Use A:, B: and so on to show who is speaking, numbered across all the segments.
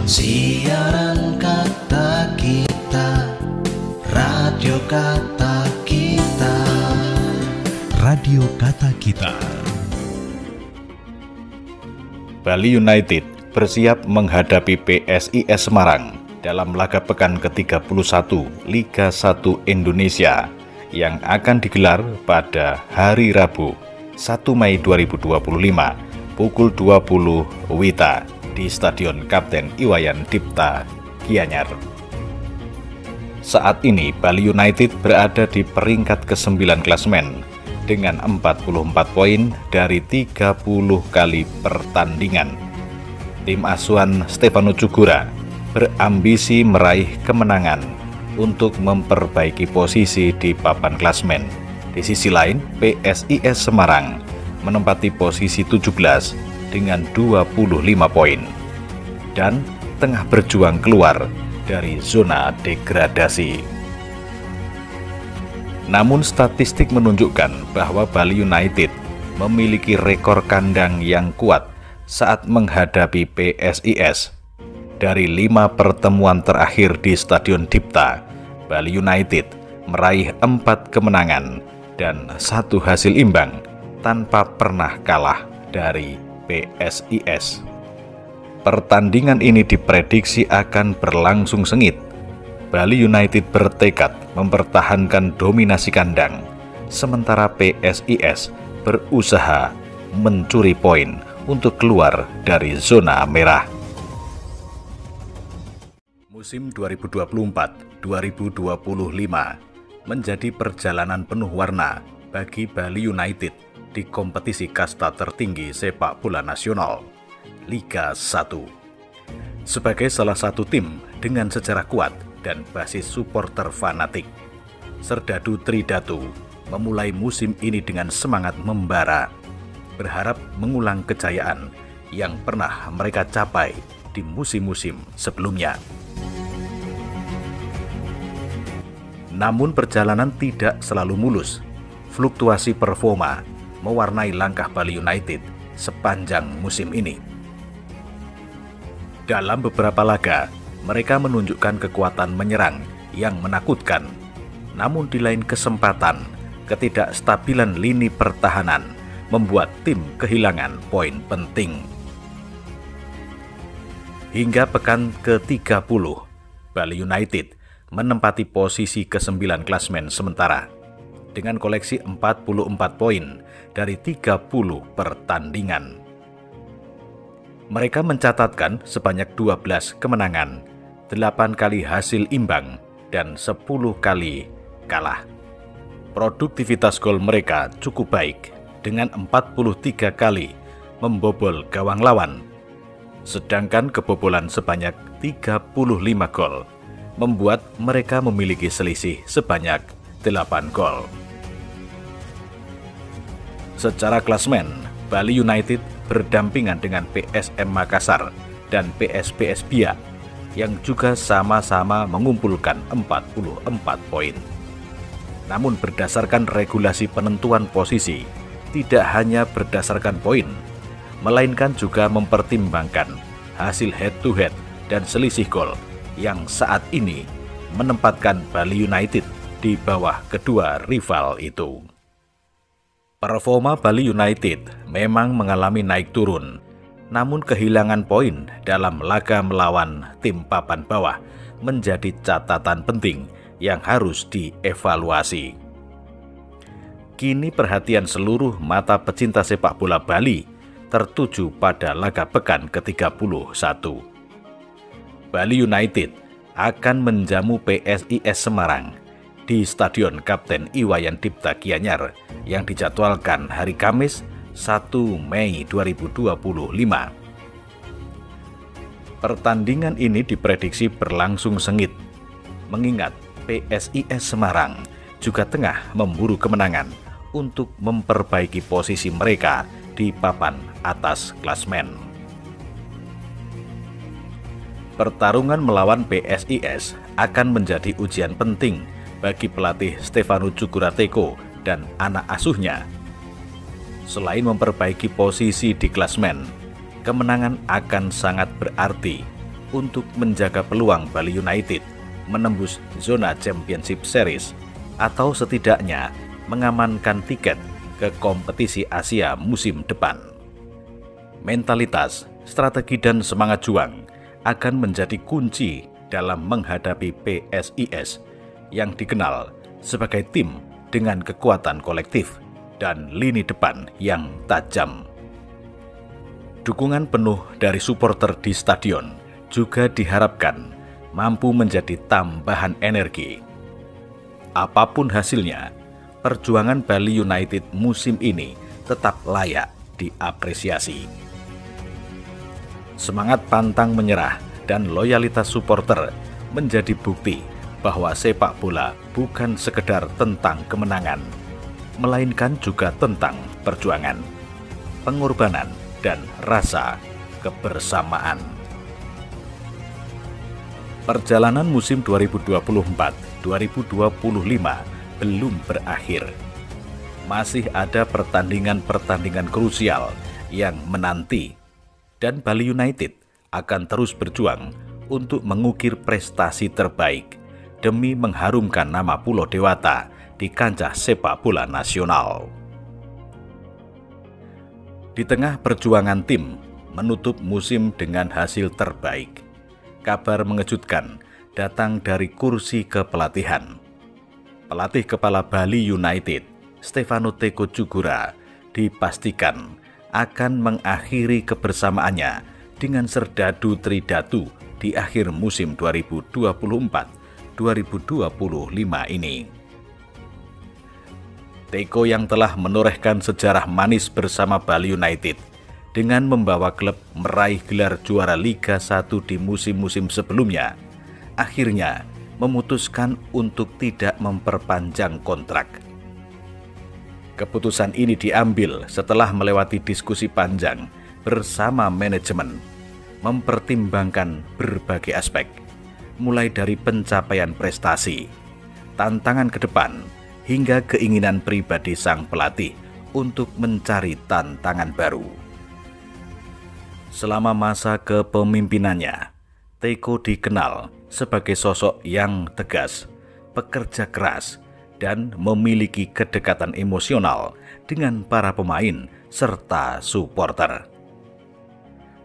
A: Siaran kata kita, radio kata kita.
B: Radio Kata Kita.
C: Bali United bersiap menghadapi PSIS Semarang dalam laga pekan ke-31 Liga 1 Indonesia yang akan digelar pada hari Rabu 1 Mei 2025 pukul 20 WITA di Stadion Kapten Iwayan Dipta, Gianyar. Saat ini Bali United berada di peringkat ke-9 klasemen dengan 44 poin dari 30 kali pertandingan. Tim asuhan Stefano Cugura berambisi meraih kemenangan untuk memperbaiki posisi di papan klasemen. Di sisi lain, PSIS Semarang menempati posisi 17 dengan 25 poin dan tengah berjuang keluar dari zona degradasi. Namun statistik menunjukkan bahwa Bali United memiliki rekor kandang yang kuat saat menghadapi PSIS. Dari 5 pertemuan terakhir di Stadion Dipta, Bali United meraih 4 kemenangan dan 1 hasil imbang tanpa pernah kalah dari PSIS. Pertandingan ini diprediksi akan berlangsung sengit. Bali United bertekad mempertahankan dominasi kandang, sementara PSIS berusaha mencuri poin untuk keluar dari zona merah. Musim 2024-2025 menjadi perjalanan penuh warna bagi Bali United di kompetisi kasta tertinggi sepak bola nasional, Liga 1. Sebagai salah satu tim dengan sejarah kuat dan basis supporter fanatik, Serdadu Tridatu memulai musim ini dengan semangat membara, berharap mengulang kejayaan yang pernah mereka capai di musim-musim sebelumnya. Namun perjalanan tidak selalu mulus. Fluktuasi performa mewarnai langkah Bali United sepanjang musim ini. Dalam beberapa laga, mereka menunjukkan kekuatan menyerang yang menakutkan. Namun di lain kesempatan, ketidakstabilan lini pertahanan membuat tim kehilangan poin penting. Hingga pekan ke-30, Bali United menempati posisi ke-9 klasemen sementara dengan koleksi 44 poin dari 30 pertandingan. Mereka mencatatkan sebanyak 12 kemenangan, 8 kali hasil imbang, dan 10 kali kalah. Produktivitas gol mereka cukup baik dengan 43 kali membobol gawang lawan, sedangkan kebobolan sebanyak 35 gol membuat mereka memiliki selisih sebanyak 8 gol. Secara klasemen, Bali United berdampingan dengan PSM Makassar dan PSPS Biak yang juga sama-sama mengumpulkan 44 poin. Namun berdasarkan regulasi penentuan posisi, tidak hanya berdasarkan poin, melainkan juga mempertimbangkan hasil head-to-head dan selisih gol yang saat ini menempatkan Bali United di bawah kedua rival itu. Performa Bali United memang mengalami naik turun, namun kehilangan poin dalam laga melawan tim papan bawah menjadi catatan penting yang harus dievaluasi. Kini perhatian seluruh mata pecinta sepak bola Bali tertuju pada laga pekan ke-31. Bali United akan menjamu PSIS Semarang di Stadion Kapten Iwayan Dipta Gianyar yang dijadwalkan hari Kamis 1 Mei 2025. Pertandingan ini diprediksi berlangsung sengit, mengingat PSIS Semarang juga tengah memburu kemenangan untuk memperbaiki posisi mereka di papan atas klasemen. Pertarungan melawan PSIS akan menjadi ujian penting bagi pelatih Stefano Cugura dan anak asuhnya. Selain memperbaiki posisi di klasemen, kemenangan akan sangat berarti untuk menjaga peluang Bali United menembus zona Championship Series atau setidaknya mengamankan tiket ke kompetisi Asia musim depan. Mentalitas, strategi dan semangat juang akan menjadi kunci dalam menghadapi PSIS yang dikenal sebagai tim dengan kekuatan kolektif dan lini depan yang tajam. Dukungan penuh dari supporter di stadion juga diharapkan mampu menjadi tambahan energi. Apapun hasilnya, perjuangan Bali United musim ini tetap layak diapresiasi. Semangat pantang menyerah dan loyalitas supporter menjadi bukti bahwa sepak bola bukan sekedar tentang kemenangan, melainkan juga tentang perjuangan, pengorbanan, dan rasa kebersamaan. Perjalanan musim 2024-2025 belum berakhir. Masih ada pertandingan-pertandingan krusial yang menanti, dan Bali United akan terus berjuang untuk mengukir prestasi terbaik demi mengharumkan nama Pulau Dewata di kancah sepak bola nasional. Di tengah perjuangan tim menutup musim dengan hasil terbaik, kabar mengejutkan datang dari kursi kepelatihan. Pelatih kepala Bali United, Stefano Teko Tjugura, dipastikan akan mengakhiri kebersamaannya dengan Serdadu Tridatu di akhir musim 2024-2025 ini. Teko yang telah menorehkan sejarah manis bersama Bali United dengan membawa klub meraih gelar juara Liga 1 di musim-musim sebelumnya, akhirnya memutuskan untuk tidak memperpanjang kontrak. Keputusan ini diambil setelah melewati diskusi panjang bersama manajemen, mempertimbangkan berbagai aspek, mulai dari pencapaian prestasi, tantangan ke depan, hingga keinginan pribadi sang pelatih untuk mencari tantangan baru. Selama masa kepemimpinannya, Teko dikenal sebagai sosok yang tegas, pekerja keras, dan memiliki kedekatan emosional dengan para pemain serta supporter.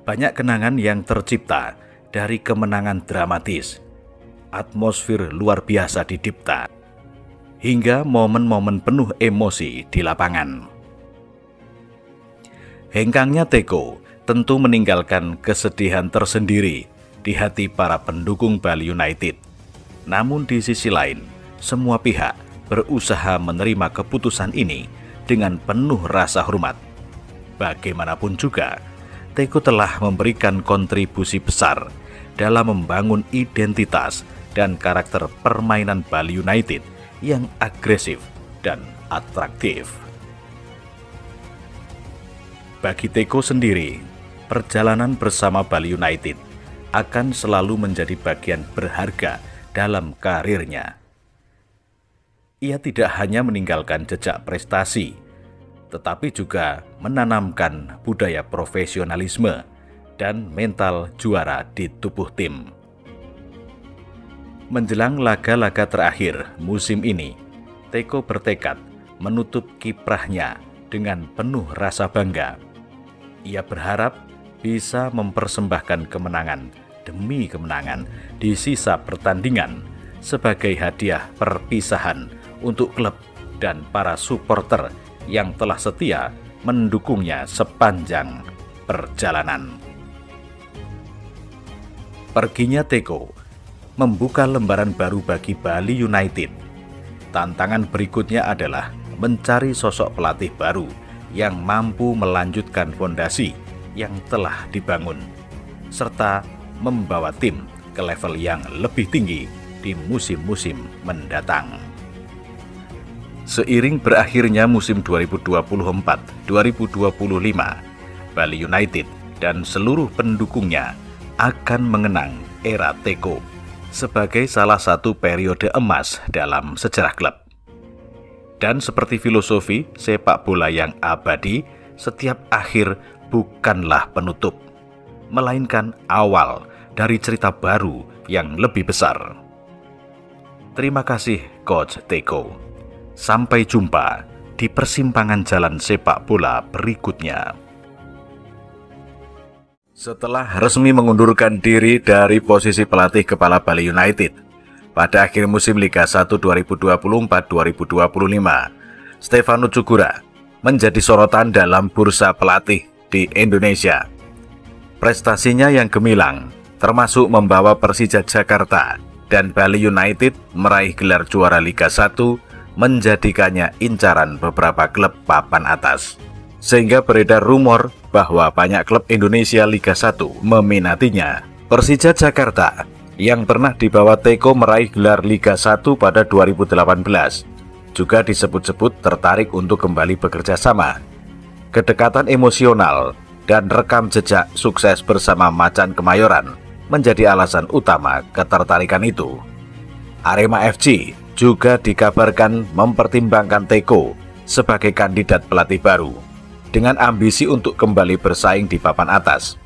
C: Banyak kenangan yang tercipta dari kemenangan dramatis, atmosfer luar biasa didipta, hingga momen-momen penuh emosi di lapangan. Hengkangnya Teko tentu meninggalkan kesedihan tersendiri di hati para pendukung Bali United. Namun di sisi lain, semua pihak berusaha menerima keputusan ini dengan penuh rasa hormat. Bagaimanapun juga, Teko telah memberikan kontribusi besar dalam membangun identitas dan karakter permainan Bali United yang agresif dan atraktif. Bagi Teko sendiri, perjalanan bersama Bali United akan selalu menjadi bagian berharga dalam karirnya. Ia tidak hanya meninggalkan jejak prestasi, tetapi juga menanamkan budaya profesionalisme dan mental juara di tubuh tim. Menjelang laga-laga terakhir musim ini, Teko bertekad menutup kiprahnya dengan penuh rasa bangga. Ia berharap bisa mempersembahkan kemenangan demi kemenangan di sisa pertandingan sebagai hadiah perpisahan untuk klub dan para supporter yang telah setia mendukungnya sepanjang perjalanan. Perginya Teko membuka lembaran baru bagi Bali United. Tantangan berikutnya adalah mencari sosok pelatih baru yang mampu melanjutkan fondasi yang telah dibangun, serta membawa tim ke level yang lebih tinggi di musim-musim mendatang. Seiring berakhirnya musim 2024-2025, Bali United dan seluruh pendukungnya akan mengenang era Teko sebagai salah satu periode emas dalam sejarah klub. Dan seperti filosofi sepak bola yang abadi, setiap akhir bukanlah penutup, melainkan awal dari cerita baru yang lebih besar. Terima kasih Coach Teko. Sampai jumpa di persimpangan jalan sepak bola berikutnya. Setelah resmi mengundurkan diri dari posisi pelatih kepala Bali United pada akhir musim Liga 1 2024-2025, Stefano Cugura menjadi sorotan dalam bursa pelatih di Indonesia. Prestasinya yang gemilang, termasuk membawa Persija Jakarta dan Bali United meraih gelar juara Liga 1, menjadikannya incaran beberapa klub papan atas. Sehingga beredar rumor bahwa banyak klub Indonesia Liga 1 meminatinya. Persija Jakarta yang pernah dibawa Teko meraih gelar Liga 1 pada 2018 juga disebut-sebut tertarik untuk kembali bekerja sama. Kedekatan emosional dan rekam jejak sukses bersama Macan Kemayoran menjadi alasan utama ketertarikan itu. Arema FC juga dikabarkan mempertimbangkan Teko sebagai kandidat pelatih baru dengan ambisi untuk kembali bersaing di papan atas.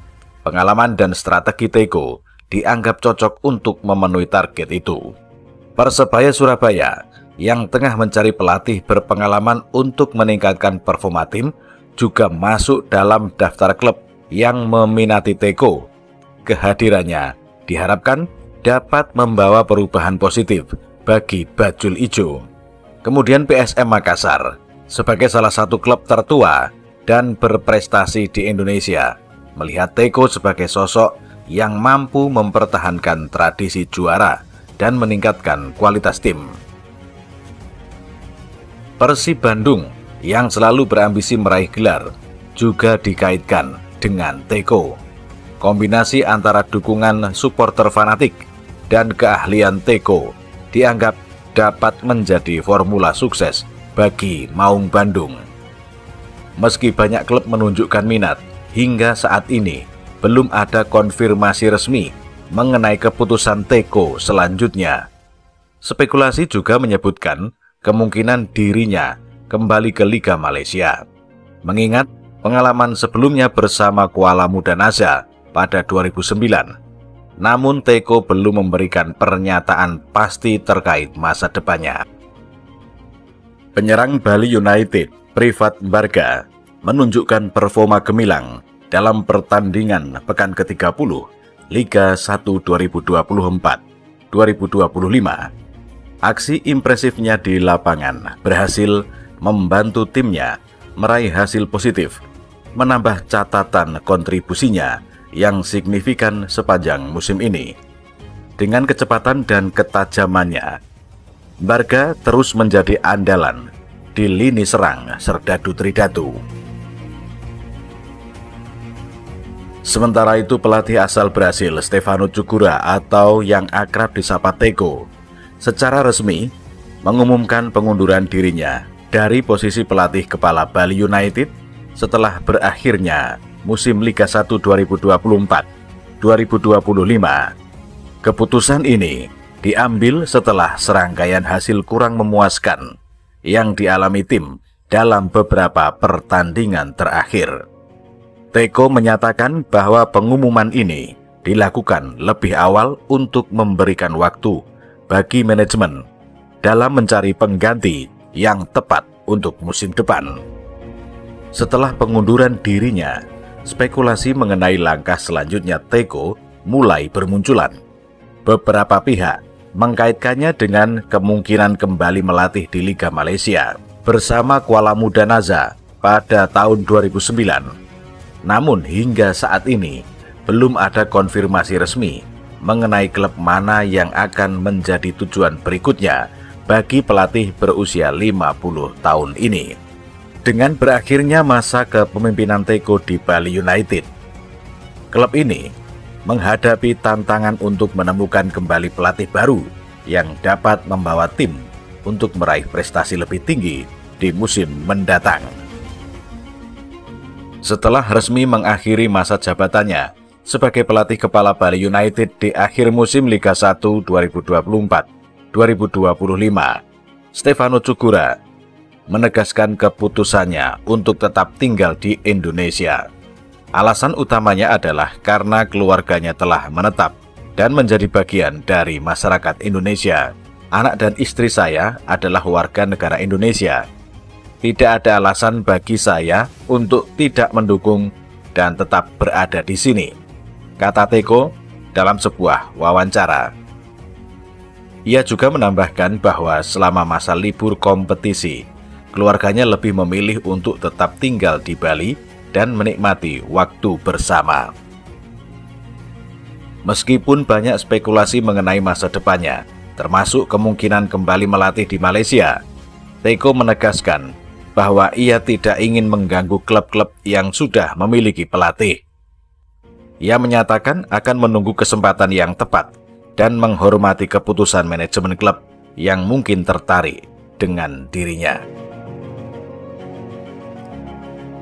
C: Pengalaman dan strategi Teko dianggap cocok untuk memenuhi target itu. Persebaya Surabaya yang tengah mencari pelatih berpengalaman untuk meningkatkan performa tim juga masuk dalam daftar klub yang meminati Teko. Kehadirannya diharapkan dapat membawa perubahan positif bagi Bajul Ijo. Kemudian PSM Makassar sebagai salah satu klub tertua dan berprestasi di Indonesia melihat Teko sebagai sosok yang mampu mempertahankan tradisi juara dan meningkatkan kualitas tim. Persib Bandung yang selalu berambisi meraih gelar juga dikaitkan dengan Teko. Kombinasi antara dukungan supporter fanatik dan keahlian Teko dianggap dapat menjadi formula sukses bagi Maung Bandung. Meski banyak klub menunjukkan minat, hingga saat ini belum ada konfirmasi resmi mengenai keputusan Teko selanjutnya. Spekulasi juga menyebutkan kemungkinan dirinya kembali ke Liga Malaysia, mengingat pengalaman sebelumnya bersama Kuala Muda Naza pada 2009. Namun Teko belum memberikan pernyataan pasti terkait masa depannya. Penyerang Bali United, Privat Mbarga, menunjukkan performa gemilang dalam pertandingan pekan ke-30 Liga 1 2024-2025. Aksi impresifnya di lapangan berhasil membantu timnya meraih hasil positif, menambah catatan kontribusinya yang signifikan sepanjang musim ini. Dengan kecepatan dan ketajamannya, Mbarga terus menjadi andalan di lini serang Serdadu Tridatu. Sementara itu pelatih asal Brasil Stefano Cugura atau yang akrab disapa Teko secara resmi mengumumkan pengunduran dirinya dari posisi pelatih kepala Bali United setelah berakhirnya musim Liga 1 2024-2025. Keputusan ini diambil setelah serangkaian hasil kurang memuaskan yang dialami tim dalam beberapa pertandingan terakhir. Teko menyatakan bahwa pengumuman ini dilakukan lebih awal untuk memberikan waktu bagi manajemen dalam mencari pengganti yang tepat untuk musim depan. Setelah pengunduran dirinya, spekulasi mengenai langkah selanjutnya Teko mulai bermunculan. Beberapa pihak mengkaitkannya dengan kemungkinan kembali melatih di Liga Malaysia bersama Kuala Muda Naza pada tahun 2009. Namun hingga saat ini belum ada konfirmasi resmi mengenai klub mana yang akan menjadi tujuan berikutnya bagi pelatih berusia 50 tahun ini. Dengan berakhirnya masa kepemimpinan Teko di Bali United, klub ini menghadapi tantangan untuk menemukan kembali pelatih baru yang dapat membawa tim untuk meraih prestasi lebih tinggi di musim mendatang. Setelah resmi mengakhiri masa jabatannya sebagai pelatih kepala Bali United di akhir musim Liga 1 2024-2025, Stefano Cugura menegaskan keputusannya untuk tetap tinggal di Indonesia. Alasan utamanya adalah karena keluarganya telah menetap dan menjadi bagian dari masyarakat Indonesia. Anak dan istri saya adalah warga negara Indonesia. Tidak ada alasan bagi saya untuk tidak mendukung dan tetap berada di sini, kata Teko dalam sebuah wawancara. Ia juga menambahkan bahwa selama masa libur kompetisi, keluarganya lebih memilih untuk tetap tinggal di Bali dan menikmati waktu bersama. Meskipun banyak spekulasi mengenai masa depannya, termasuk kemungkinan kembali melatih di Malaysia, Teko menegaskan bahwa ia tidak ingin mengganggu klub-klub yang sudah memiliki pelatih. Ia menyatakan akan menunggu kesempatan yang tepat dan menghormati keputusan manajemen klub yang mungkin tertarik dengan dirinya.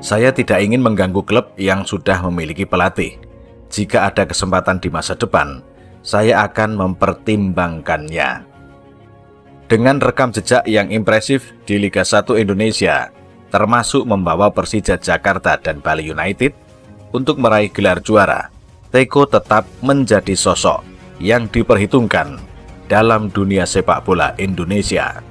C: Saya tidak ingin mengganggu klub yang sudah memiliki pelatih. Jika ada kesempatan di masa depan, saya akan mempertimbangkannya. Dengan rekam jejak yang impresif di Liga 1 Indonesia, termasuk membawa Persija Jakarta dan Bali United untuk meraih gelar juara, Teko tetap menjadi sosok yang diperhitungkan dalam dunia sepak bola Indonesia.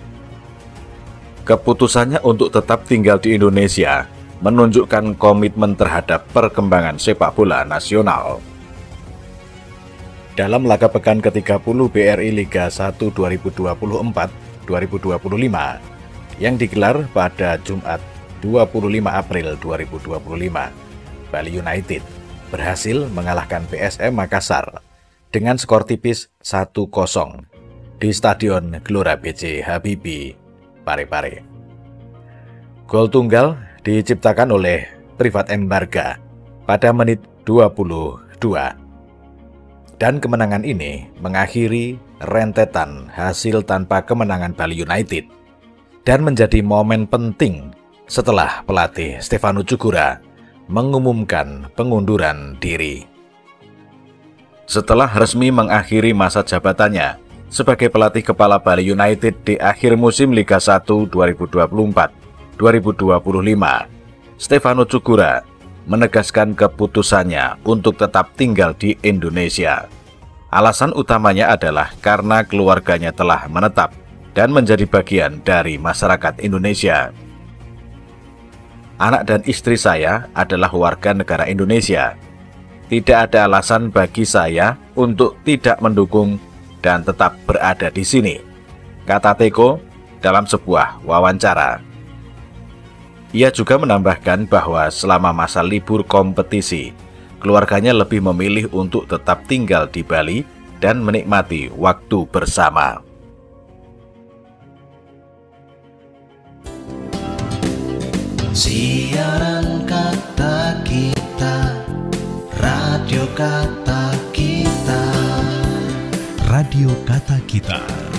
C: Keputusannya untuk tetap tinggal di Indonesia menunjukkan komitmen terhadap perkembangan sepak bola nasional. Dalam laga pekan ke-30 BRI Liga 1 2024-2025 yang digelar pada Jumat 25 April 2025, Bali United berhasil mengalahkan PSM Makassar dengan skor tipis 1-0 di Stadion Gelora BJ Habibie, Parepare. Gol tunggal diciptakan oleh Privat Embarga pada menit 22. Dan kemenangan ini mengakhiri rentetan hasil tanpa kemenangan Bali United dan menjadi momen penting setelah pelatih Stefano Cugura mengumumkan pengunduran diri. Setelah resmi mengakhiri masa jabatannya sebagai pelatih kepala Bali United di akhir musim Liga 1 2024-2025, Stefano Cugura menegaskan keputusannya untuk tetap tinggal di Indonesia. Alasan utamanya adalah karena keluarganya telah menetap dan menjadi bagian dari masyarakat Indonesia. Anak dan istri saya adalah warga negara Indonesia. Tidak ada alasan bagi saya untuk tidak mendukung dan tetap berada di sini, kata Teko dalam sebuah wawancara. Ia juga menambahkan bahwa selama masa libur kompetisi, keluarganya lebih memilih untuk tetap tinggal di Bali dan menikmati waktu bersama.
A: Siaran kata kita, radio kata kita.
B: Radio Kata Kita.